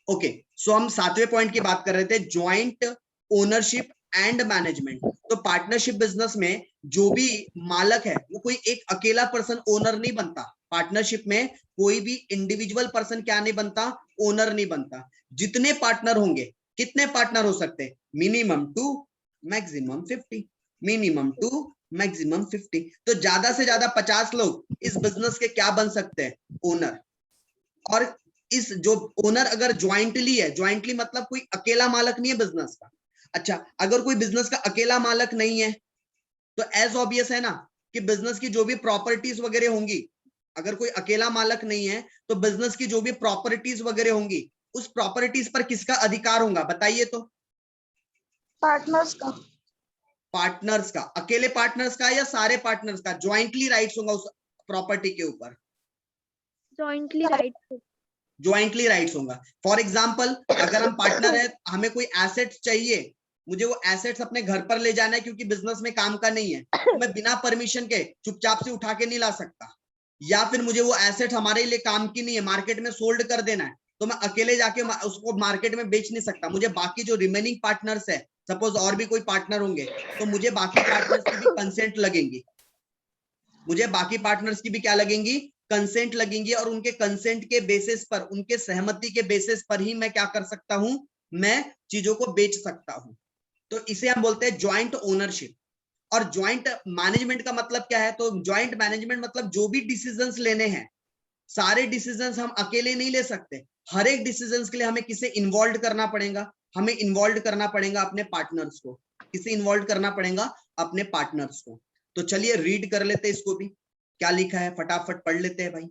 Okay, सो हम 7वें point की बात कर रहे थे, ज्वाइंट ओनरशिप एंड मैनेजमेंट। तो पार्टनरशिप बिजनेस में जो भी मालक है वो कोई एक अकेला पर्सन ओनर नहीं बनता। पार्टनरशिप में कोई भी इंडिविजुअल पर्सन क्या नहीं बनता, ओनर नहीं बनता। जितने पार्टनर होंगे, कितने पार्टनर हो सकते हैं, मिनिमम 2 मैक्सिमम 50, मिनिमम 2 मैक्सिमम 50। तो ज्यादा से ज्यादा 50 लोग इस बिजनेस के क्या बन सकते हैं, ओनर। और इस जो ओनर अगर ज्वाइंटली है, ज्वाइंटली मतलब कोई अकेला मालक नहीं है बिजनेस का। अच्छा, अगर कोई बिजनेस का अकेला मालक नहीं है तो एज ऑब्वियस है ना कि बिजनेस की जो भी प्रॉपर्टीज वगैरह होंगी, अगर कोई अकेला मालक नहीं है तो बिजनेस की जो भी प्रॉपर्टीज वगैरह होंगी, उस प्रॉपर्टीज पर किसका अधिकार होगा, बताइए तो। पार्टनर्स का। पार्टनर्स का, अकेले पार्टनर्स का या सारे पार्टनर्स का ज्वाइंटली राइट्स होगा उस प्रॉपर्टी के ऊपर। Jointly right. ज्वाइंटली राइट्स होगा। फॉर एग्जाम्पल, अगर हम पार्टनर है, हमें कोई एसेट्स चाहिए, मुझे वो एसेट्स अपने घर पर ले जाना है क्योंकि बिजनेस में काम का नहीं है, तो मैं बिना परमिशन के चुपचाप से उठा के नहीं ला सकता। या फिर मुझे वो एसेट हमारे लिए काम की नहीं है, मार्केट में सोल्ड कर देना है, तो मैं अकेले जाके उसको मार्केट में बेच नहीं सकता। मुझे बाकी जो रिमेनिंग पार्टनर्स है, सपोज और भी कोई पार्टनर होंगे, तो मुझे बाकी पार्टनर्स की भी कंसेंट लगेंगी। मुझे बाकी पार्टनर्स की भी क्या लगेंगी, कंसेंट लगेंगी। और उनके कंसेंट के बेसिस पर, उनके सहमति के बेसिस पर ही मैं क्या कर सकता हूं, मैं चीजों को बेच सकता हूं। तो इसे हम बोलते हैं ज्वाइंट ओनरशिप। और ज्वाइंट मैनेजमेंट का मतलब क्या है, तो ज्वाइंट मैनेजमेंट मतलब जो भी डिसीजंस लेने हैं, सारे डिसीजंस हम अकेले नहीं ले सकते। हर एक डिसीजंस के लिए हमें किसे इन्वॉल्व करना पड़ेगा, हमें इन्वॉल्व करना पड़ेगा अपने पार्टनर्स को। किसे इन्वॉल्व करना पड़ेगा, अपने पार्टनर्स को। तो चलिए रीड कर लेते हैं इसको भी, क्या लिखा है फटाफट पढ़ लेते हैं भाई।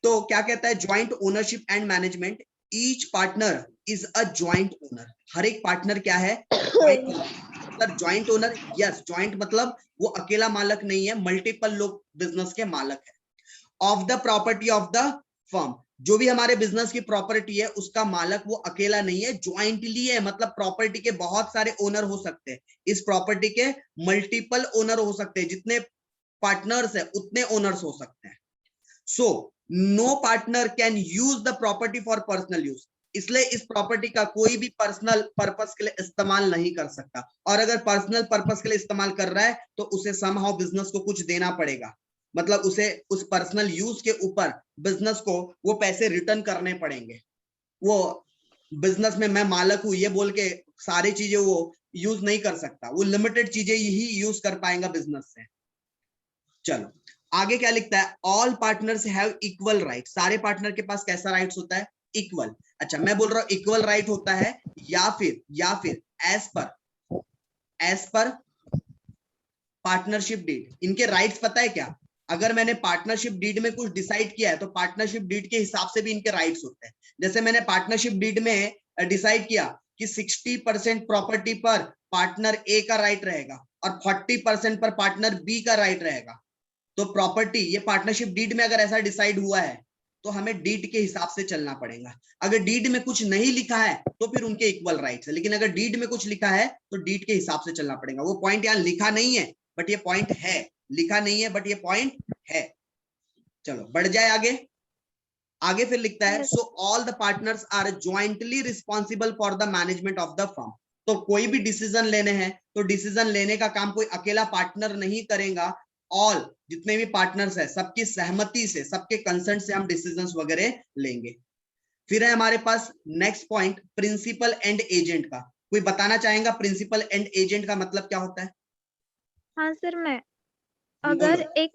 तो क्या कहता है, joint ownership and management, each partner is a joint owner. हर एक पार्टनर क्या है, ज्वाइंट ओनर। मतलब ज्वाइंट ओनर, यस, ज्वाइंट मतलब वो अकेला मालक नहीं है, मल्टीपल लोग बिजनेस के मालक है। Of the property of the firm, जो भी हमारे बिजनेस की प्रॉपर्टी है उसका मालक वो अकेला नहीं है, ज्वाइंटली है। मतलब प्रॉपर्टी के बहुत सारे ओनर हो सकते हैं, इस प्रॉपर्टी के मल्टीपल ओनर हो सकते हैं, जितने पार्टनर्स है उतने ओनर्स हो सकते हैं। So no partner can use the property for personal use. इसलिए इस प्रॉपर्टी का कोई भी पर्सनल पर्पस के लिए इस्तेमाल नहीं कर सकता। और अगर पर्सनल पर्पस के लिए इस्तेमाल कर रहा है तो उसे समहाउ बिजनेस को कुछ देना पड़ेगा। मतलब उसे उस पर्सनल यूज के ऊपर बिजनेस को वो पैसे रिटर्न करने पड़ेंगे। वो बिजनेस में मैं मालक हूं ये बोल के सारी चीजें वो यूज नहीं कर सकता, वो लिमिटेड चीजें ही यूज कर पाएगा बिजनेस से। चलो आगे क्या लिखता है, all partners have equal right. सारे पार्टनर के पास कैसा राइट्स होता है, इक्वल। अच्छा, मैं बोल रहा हूं इक्वल राइट होता है, या फिर एज पर पार्टनरशिप डीड। इनके राइट्स पता है क्या, अगर मैंने पार्टनरशिप डीड में कुछ डिसाइड किया है तो पार्टनरशिप डीड के हिसाब से भी इनके राइट्स होते हैं। जैसे मैंने पार्टनरशिप डीड में डिसाइड किया कि 60% प्रॉपर्टी पर पार्टनर ए का राइट रहेगा और 40% पर पार्टनर बी का राइट रहेगा। तो प्रॉपर्टी, ये पार्टनरशिप डीड में अगर ऐसा डिसाइड हुआ है तो हमें डीड के हिसाब से चलना पड़ेगा। अगर डीड में कुछ नहीं लिखा है तो फिर उनके इक्वल राइट्स है, लेकिन अगर डीड में कुछ लिखा है तो डीड के हिसाब से चलना पड़ेगा। वो पॉइंट यहाँ लिखा नहीं है बट ये पॉइंट है, लिखा नहीं है बट ये पॉइंट है। चलो बढ़ जाए आगे। आगे फिर लिखता है, so all the partners are jointly responsible for the management of the firm. तो कोई भी डिसीजन लेने हैं तो डिसीजन लेने का काम कोई अकेला पार्टनर नहीं करेगा। ऑल जितने भी पार्टनर्स है सबकी सहमति से, सबके कंसेंट से हम डिसीजंस वगैरह लेंगे। फिर है हमारे पास next point, principal and agent का। कोई बताना चाहेगा प्रिंसिपल एंड एजेंट का मतलब क्या होता है? हाँ सर, मैं बोलो। अगर एक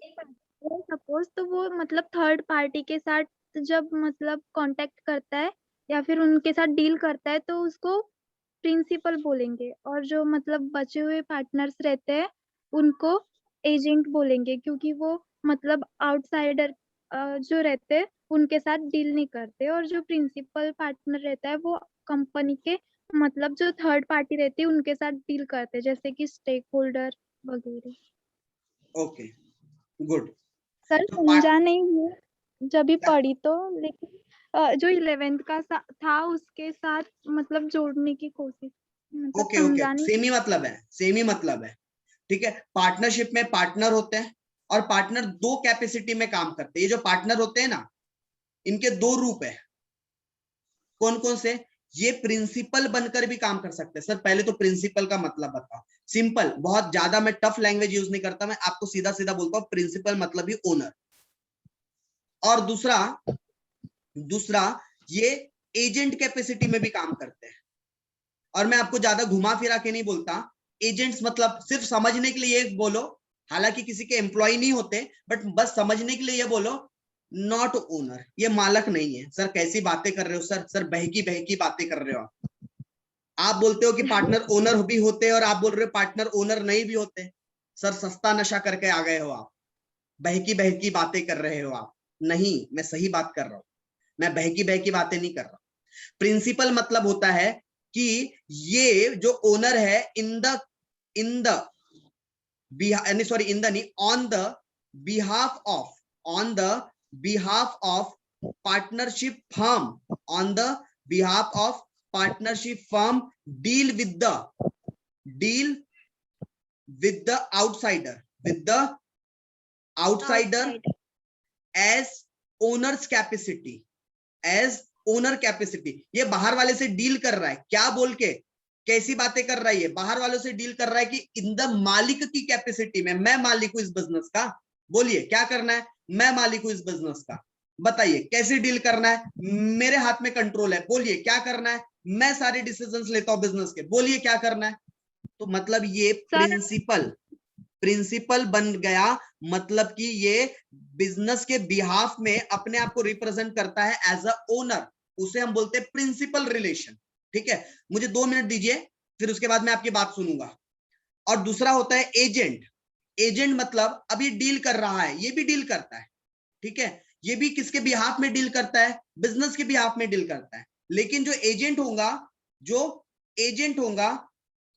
सपोज तो वो मतलब थर्ड पार्टी के साथ जब मतलब कांटेक्ट करता है या फिर उनके साथ डील करता है तो उसको प्रिंसिपल बोलेंगे, और जो मतलब बचे हुए पार्टनर्स रहते हैं उनको एजेंट बोलेंगे, क्योंकि वो मतलब आउटसाइडर जो रहते हैं उनके साथ डील नहीं करते, और जो प्रिंसिपल पार्टनर रहता है वो कंपनी के मतलब जो थर्ड पार्टी रहती है उनके साथ डील करते हैं, जैसे कि स्टेक होल्डर वगैरह। Okay, good. सर तो समझा नहीं हूँ जब भी क्या, पढ़ी तो, लेकिन जो 11th का था उसके साथ मतलब जोड़ने की कोशिश, मतलब ओके ओके, समझाने सेम की। ही मतलब है, सेम ही मतलब है। ठीक है, पार्टनरशिप में पार्टनर होते हैं और पार्टनर दो कैपेसिटी में काम करते हैं। ये जो पार्टनर होते हैं ना, इनके दो रूप है। कौन कौन से? ये प्रिंसिपल बनकर भी काम कर सकते हैं। सर पहले तो प्रिंसिपल का मतलब बताओ। सिंपल, बहुत ज्यादा मैं टफ लैंग्वेज यूज नहीं करता, मैं आपको सीधा सीधा बोलता हूँ, प्रिंसिपल मतलब ही ओनर। और दूसरा ये एजेंट कैपेसिटी में भी काम करते हैं। और मैं आपको ज्यादा घुमा फिरा के नहीं बोलता, एजेंट्स मतलब सिर्फ समझने के लिए ये बोलो, हालांकि किसी के एम्प्लॉय नहीं होते, बट बस समझने के लिए ये बोलो, नॉट ओनर, ये मालक नहीं है। सर कैसी बातें कर रहे हो सर, सर बहकी बहकी बातें कर रहे हो आप बोलते हो कि पार्टनर ओनर भी होते हैं और आप बोल रहे हो पार्टनर ओनर नहीं भी होते। सर सस्ता नशा करके आ गए हो आप, बहकी बहकी बातें कर रहे हो आप। नहीं, मैं सही बात कर रहा हूं, मैं बहकी बहकी बातें नहीं कर रहा। प्रिंसिपल मतलब होता है कि ये जो ओनर है in the on the behalf of partnership firm, on the behalf of partnership firm deal with the outsider as owners capacity, ये बाहर वाले से डील कर रहा है, क्या बोल के, कैसी बातें कर रहा है, ये बाहर वालों से डील कर रहा है कि इन द मालिक की कैपेसिटी में, मैं मालिक हूं इस बिजनेस का। बोलिए क्या करना है, मैं मालिक हूं इस बिजनेस का, बताइए कैसे डील करना है, मेरे हाथ में कंट्रोल है, बोलिए क्या करना है, मैं सारे डिसीजंस लेता हूं बिजनेस के, बोलिए क्या करना है। तो मतलब ये प्रिंसिपल बन गया, मतलब कि ये बिजनेस के बिहाफ में अपने आप को रिप्रेजेंट करता है एज अ ओनर, उसे हम बोलते हैं प्रिंसिपल रिलेशन। ठीक है, मुझे 2 मिनट दीजिए, फिर उसके बाद मैं आपकी बात सुनूंगा। और दूसरा होता है एजेंट। एजेंट मतलब अभी डील कर रहा है, ये भी डील करता है, ठीक है, ये भी किसके बिहाफ में डील करता है, बिजनेस के बिहाफ में डील करता है। लेकिन जो एजेंट होगा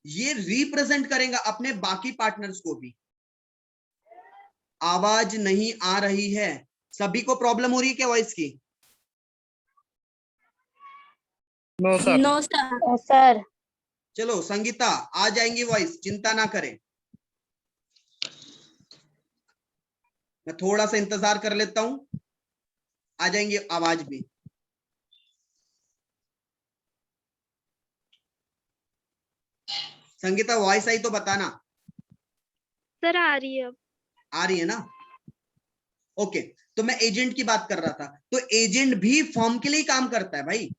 ये रिप्रेजेंट करेगा अपने बाकी पार्टनर्स को भी। आवाज नहीं आ रही है, सभी को प्रॉब्लम हो रही है क्या वॉइस की? No sir. No sir. चलो संगीता आ जाएंगी वॉइस, चिंता ना करें, मैं थोड़ा सा इंतजार कर लेता हूं, आ जाएंगी आवाज भी। संगीता वॉइस आई तो बताना। सर आ रही है अब। आ रही है ना? ओके, तो मैं एजेंट की बात कर रहा था, तो एजेंट भी फर्म के लिए काम करता है भाई।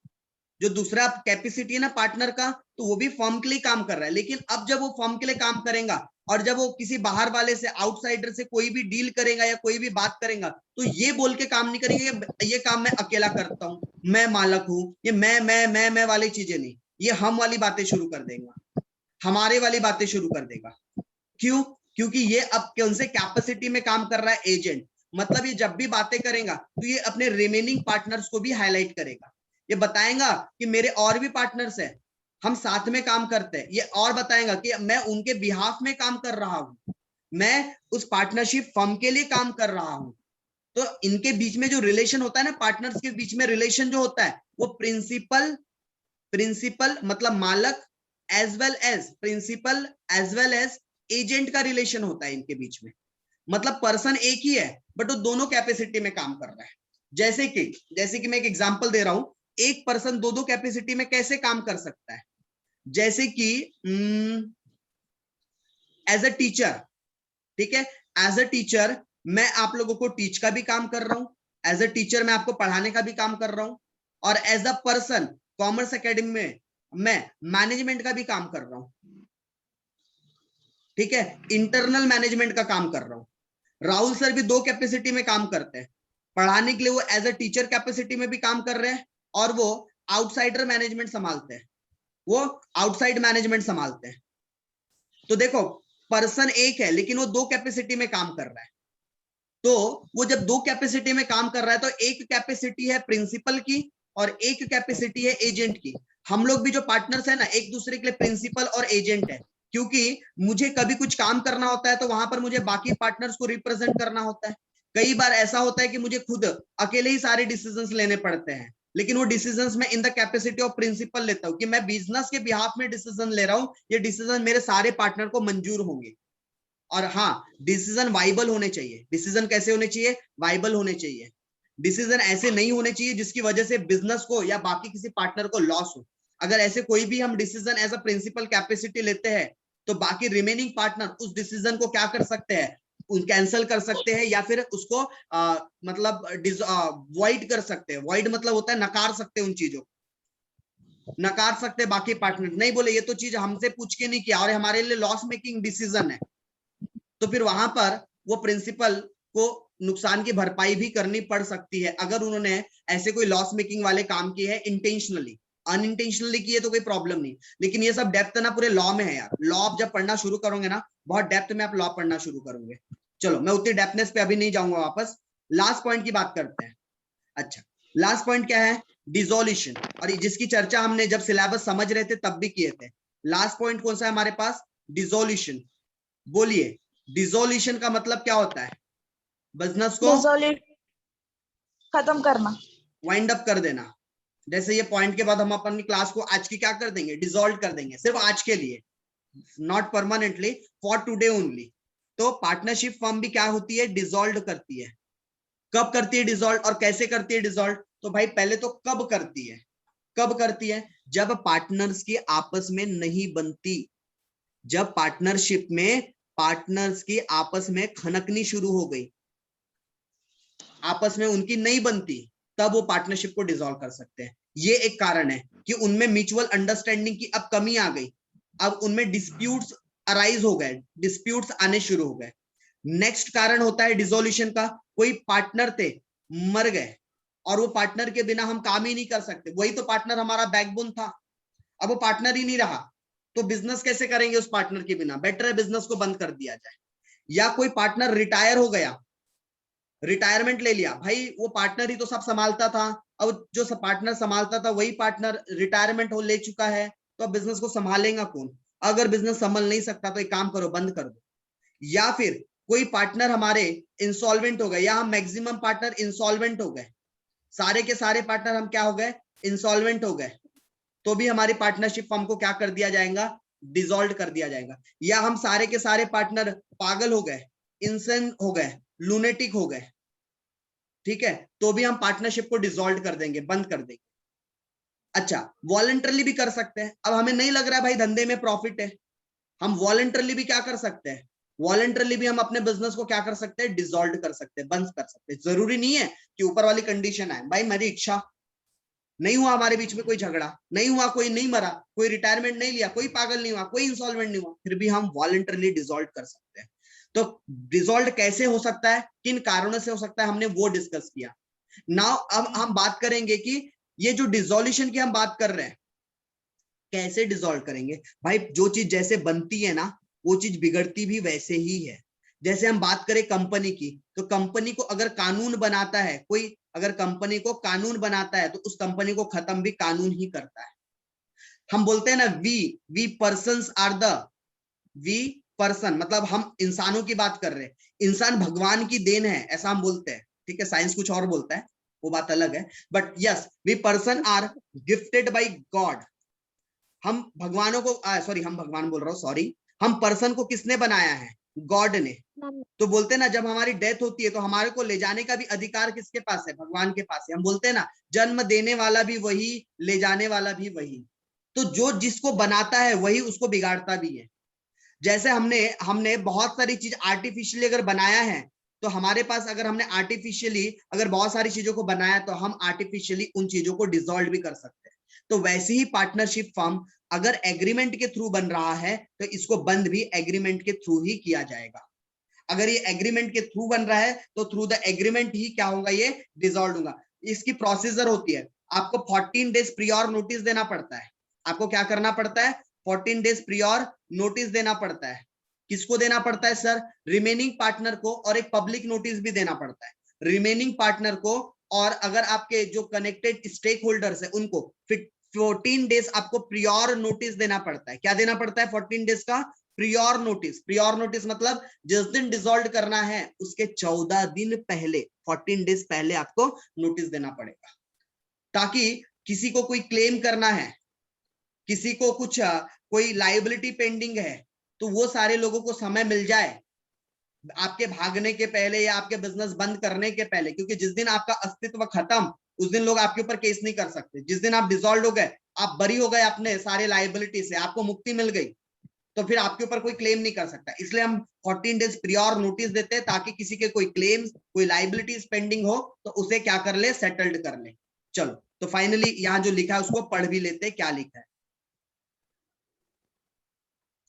जो दूसरा कैपेसिटी है ना पार्टनर का, तो वो भी फर्म के लिए काम कर रहा है। लेकिन अब जब वो फर्म के लिए काम करेगा और जब वो किसी बाहर वाले से, आउटसाइडर से कोई भी डील करेगा या कोई भी बात करेगा, तो ये बोल के काम नहीं करेंगे ये काम मैं अकेला करता हूं, मैं मालक हूं, ये मैं वाली चीजें नहीं, ये हम वाली बातें शुरू कर देगा, हमारे वाली बातें शुरू कर देगा। क्यों? क्योंकि ये अब कौन से कैपेसिटी में काम कर रहा है, एजेंट। मतलब ये जब भी बातें करेगा तो ये अपने रिमेनिंग पार्टनर्स को भी हाईलाइट करेगा, ये बताएगा कि मेरे और भी पार्टनर्स हैं, हम साथ में काम करते हैं, ये और बताएगा कि मैं उनके बिहाफ में काम कर रहा हूं, मैं उस पार्टनरशिप फर्म के लिए काम कर रहा हूं। तो इनके बीच में जो रिलेशन होता है ना, पार्टनर्स के बीच में रिलेशन जो होता है, वो प्रिंसिपल मतलब मालक एज वेल एज एजेंट का रिलेशन होता है इनके बीच में। मतलब पर्सन एक ही है बट वो दोनों कैपेसिटी में काम कर रहा है। जैसे कि मैं एक एग्जांपल दे रहा हूं, एक पर्सन दो कैपेसिटी में कैसे काम कर सकता है। जैसे कि एज अ टीचर, ठीक है, एज अ टीचर मैं आप लोगों को टीच का भी काम कर रहा हूं, एज अ टीचर मैं आपको पढ़ाने का भी काम कर रहा हूं, और as a person commerce academy में मैं मैनेजमेंट का भी काम कर रहा हूं, ठीक है, इंटरनल मैनेजमेंट का काम कर रहा हूं। राहुल सर भी 2 कैपेसिटी में काम करते हैं, पढ़ाने के लिए वो एज अ टीचर कैपेसिटी में भी काम कर रहे हैं और वो आउटसाइडर मैनेजमेंट संभालते हैं, वो आउटसाइड मैनेजमेंट संभालते हैं। तो देखो पर्सन एक है लेकिन वो 2 कैपेसिटी में काम कर रहा है। तो वो जब 2 कैपेसिटी में काम कर रहा है तो एक कैपेसिटी है प्रिंसिपल की और एक कैपेसिटी है एजेंट की। हम लोग भी जो पार्टनर्स है ना, एक दूसरे के लिए प्रिंसिपल और एजेंट है, क्योंकि मुझे कभी कुछ काम करना होता है तो वहां पर मुझे बाकी पार्टनर्स को रिप्रेजेंट करना होता है। कई बार ऐसा होता है कि मुझे खुद अकेले ही सारे डिसीजंस लेने पड़ते हैं, लेकिन वो डिसीजंस में in the capacity of principal लेता हूं कि मैं बिजनेस के बिहाफ में डिसीजन ले रहा हूं, ये डिसीजन मेरे सारे पार्टनर को मंजूर होंगे। और हाँ, डिसीजन वाइबल होने चाहिए। डिसीजन कैसे होने चाहिए? वाइबल होने चाहिए। डिसीजन ऐसे नहीं होने चाहिए जिसकी वजह से बिजनेस को या बाकी किसी पार्टनर को लॉस हो। अगर ऐसे कोई भी हम decision as a principal capacity लेते हैं तो बाकी रिमेनिंग पार्टनर उस डिसीजन को क्या कर सकते हैं, कैंसिल कर सकते हैं या फिर उसको मतलब वॉइड कर सकते हैं। वॉइड मतलब होता है नकार सकते हैं, उन चीजों नकार सकते हैं। बाकी पार्टनर नहीं बोले ये तो चीज हमसे पूछ के नहीं किया और हमारे लिए लॉस मेकिंग डिसीजन है, तो फिर वहां पर वो प्रिंसिपल को नुकसान की भरपाई भी करनी पड़ सकती है अगर उन्होंने ऐसे कोई लॉस मेकिंग वाले काम किए हैं इंटेंशनली। अनइंटेंशनली किए तो कोई प्रॉब्लम नहीं, लेकिन ये सब डेप्थ ना पूरे लॉ में है यार। लॉ आप जब पढ़ना शुरू करोगे ना, बहुत डेप्थ में आप लॉ पढ़ना शुरू करोगे। चलो मैं उतनी डेप्थनेस पे अभी नहीं जाऊंगा, वापस लास्ट पॉइंट की बात करते हैं। अच्छा, लास्ट पॉइंट क्या है, डिसोल्यूशन, और जिसकी चर्चा हमने जब सिलेबस समझ रहे थे तब भी किए थे। लास्ट पॉइंट कौन सा है हमारे पास, डिसोल्यूशन। बोलिए डिसोल्यूशन का मतलब क्या होता है, बिजनेस को खत्म करना, वाइंड अप कर देना। जैसे ये पॉइंट के बाद हम अपनी क्लास को आज की क्या कर देंगे, डिसॉल्व कर देंगे, सिर्फ आज के लिए, not permanently, for today only. तो पार्टनरशिप फर्म भी क्या होती है, डिसॉल्व करती है। कब करती है डिसॉल्व और कैसे करती है डिसॉल्व, तो भाई पहले तो कब करती है, कब करती है, जब पार्टनर्स की आपस में नहीं बनती, जब पार्टनरशिप में पार्टनर्स की आपस में खनकनी शुरू हो गई, आपस में उनकी नहीं बनती, तब वो पार्टनरशिप को डिसॉल्व कर सकते हैं। ये एक कारण है कि उनमें म्यूचुअल अंडरस्टैंडिंग की अब कमी आ गई, अब उनमें डिस्प्यूट्स अराइज हो गए, डिस्प्यूट्स आने शुरू हो गए। नेक्स्ट कारण होता है डिसोल्यूशन का, कोई पार्टनर थे मर गए और वो पार्टनर के बिना हम काम ही नहीं कर सकते, वही तो पार्टनर हमारा बैकबोन था, अब वो पार्टनर ही नहीं रहा, तो बिजनेस कैसे करेंगे उस पार्टनर के बिना, बेटर है बिजनेस को बंद कर दिया जाए। या कोई पार्टनर रिटायर हो गया, रिटायरमेंट ले लिया, भाई वो पार्टनर ही तो सब संभालता था, अब जो सब पार्टनर संभालता था वही पार्टनर रिटायरमेंट हो ले चुका है, तो अब बिजनेस को संभालेगा कौन। अगर बिजनेस संभाल नहीं सकता तो एक काम करो, बंद कर दो। या फिर कोई पार्टनर हमारे इंसॉल्वेंट हो गए, या हम मैक्सिमम पार्टनर इंसॉल्वेंट हो गए, सारे के सारे पार्टनर हम क्या हो गए, इंसॉल्वेंट हो गए, तो भी हमारी पार्टनरशिप फर्म को क्या कर दिया जाएगा, डिसॉल्व कर दिया जाएगा। या हम सारे के सारे पार्टनर पागल हो गए, इंसान हो गए, लूनेटिक हो गए, ठीक है, तो भी हम पार्टनरशिप को डिसॉल्व कर देंगे, बंद कर देंगे। अच्छा, वॉलंटरली भी कर सकते हैं, अब हमें नहीं लग रहा है भाई धंधे में प्रॉफिट है, हम वॉलंटरली भी क्या कर सकते हैं, वॉलंटरली भी हम अपने बिजनेस को क्या कर सकते हैं, डिसॉल्व कर सकते हैं, बंद कर सकते हैं। जरूरी नहीं है कि ऊपर वाली कंडीशन है, भाई मेरी इच्छा, नहीं हुआ हमारे बीच में कोई झगड़ा, नहीं हुआ, कोई नहीं मरा, कोई रिटायरमेंट नहीं लिया, कोई पागल नहीं हुआ, कोई इंसॉल्वेंट नहीं हुआ, फिर भी हम वॉलंटरली डिसॉल्व कर सकते हैं। तो डिसॉल्व कैसे हो सकता है, किन कारणों से हो सकता है, हमने वो डिस्कस किया। नाउ अब हम बात करेंगे कि ये जो डिसोल्यूशन की हम बात कर रहे हैं, कैसे डिसॉल्व करेंगे। भाई जो चीज जैसे बनती है ना, वो चीज बिगड़ती भी वैसे ही है। जैसे हम बात करें कंपनी की, तो कंपनी को अगर कानून बनाता है कोई, अगर कंपनी को कानून बनाता है तो उस कंपनी को खत्म भी कानून ही करता है। हम बोलते हैं ना we persons are the, we person मतलब हम इंसानों की बात कर रहे हैं, इंसान भगवान की देन है, ऐसा हम बोलते हैं, ठीक है। साइंस कुछ और बोलता है, वो बात अलग है, but yes we person are gifted by God. हम भगवानों को सॉरी हम भगवान बोल रहा हूँ, सॉरी, हम पर्सन को किसने बनाया है, गॉड ने। तो बोलते हैं ना जब हमारी डेथ होती है तो हमारे को ले जाने का भी अधिकार किसके पास है, भगवान के पास है। हम बोलते हैं ना जन्म देने वाला भी वही, ले जाने वाला भी वही। तो जो जिसको बनाता है वही उसको बिगाड़ता भी है। जैसे हमने बहुत सारी चीज आर्टिफिशियली अगर बनाया है, तो हमारे पास अगर हमने आर्टिफिशियली अगर बहुत सारी चीजों को बनाया तो हम आर्टिफिशियली उन चीजों को डिसॉल्व भी कर सकते हैं। तो वैसे ही पार्टनरशिप फर्म अगर एग्रीमेंट के थ्रू बन रहा है तो इसको बंद भी एग्रीमेंट के थ्रू ही किया जाएगा। अगर ये एग्रीमेंट के थ्रू बन रहा है तो थ्रू द एग्रीमेंट ही क्या होगा, ये डिसॉल्व होगा। इसकी प्रोसीजर होती है, आपको 14 डेज प्रियोर नोटिस देना पड़ता है। आपको क्या करना पड़ता है, 14 डेज प्रियोर नोटिस देना पड़ता है। किसको देना पड़ता है सर, रिमेनिंग पार्टनर को, और एक पब्लिक नोटिस भी देना पड़ता है रिमेनिंग पार्टनर को, और अगर आपके जो कनेक्टेड स्टेक होल्डर्स है उनको, फिर 14 डेज आपको प्रियोर नोटिस देना पड़ता है। क्या देना पड़ता है, 14 डेज का प्रियोर नोटिस। प्रियोर नोटिस मतलब जिस दिन डिसॉल्व करना है उसके 14 दिन पहले, 14 डेज पहले आपको नोटिस देना पड़ेगा, ताकि किसी को कोई क्लेम करना है, किसी को कुछ कोई लायबिलिटी पेंडिंग है, तो वो सारे लोगों को समय मिल जाए आपके भागने के पहले या आपके बिजनेस बंद करने के पहले, क्योंकि जिस दिन आपका अस्तित्व खत्म उस दिन लोग आपके ऊपर केस नहीं कर सकते। जिस दिन आप डिसॉल्व हो गए, आप बरी हो गए अपने सारे लायबिलिटी से, आपको मुक्ति मिल गई, तो फिर आपके ऊपर कोई क्लेम नहीं कर सकता। इसलिए हम 14 डेज प्रियोर नोटिस देते हैं ताकि किसी के कोई क्लेम्स, कोई लायबिलिटीज पेंडिंग हो तो उसे क्या कर ले, सेटल्ड कर ले। चलो, तो फाइनली यहाँ जो लिखा है उसको पढ़ भी लेते हैं, क्या लिखा है।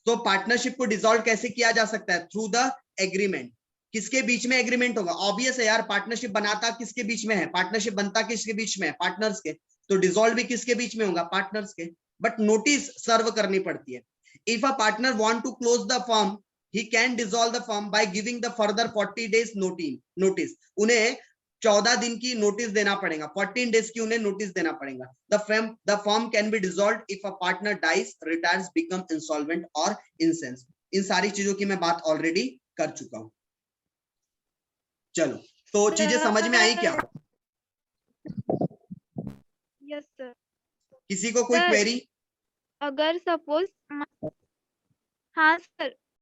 तो पार्टनरशिप को डिसॉल्व कैसे किया जा सकता है? Through the agreement. किसके बीच में एग्रीमेंट होगा? ऑब्वियस है यार, पार्टनरशिप बनाता किसके बीच में है? पार्टनरशिप बनता किसके बीच में है? पार्टनर्स के। तो डिसॉल्व भी किसके बीच में होगा? पार्टनर्स के। बट नोटिस सर्व करनी पड़ती है। If a partner want to close the firm, he can dissolve the firm by giving the further 40 days notice। उन्हें 14 दिन की नोटिस देना पड़ेगा, 14 डेज की उन्हें नोटिस देना पड़ेगा। the firm can be dissolved if a partner dies, retires, become insolvent or incensed। इन सारी चीजों की मैं बात ऑलरेडी कर चुका हूं। चलो, तो चीजें समझ में आई क्या? Yes sir. किसी को कोई सर, क्वेरी? अगर सपोज, हाँ सर,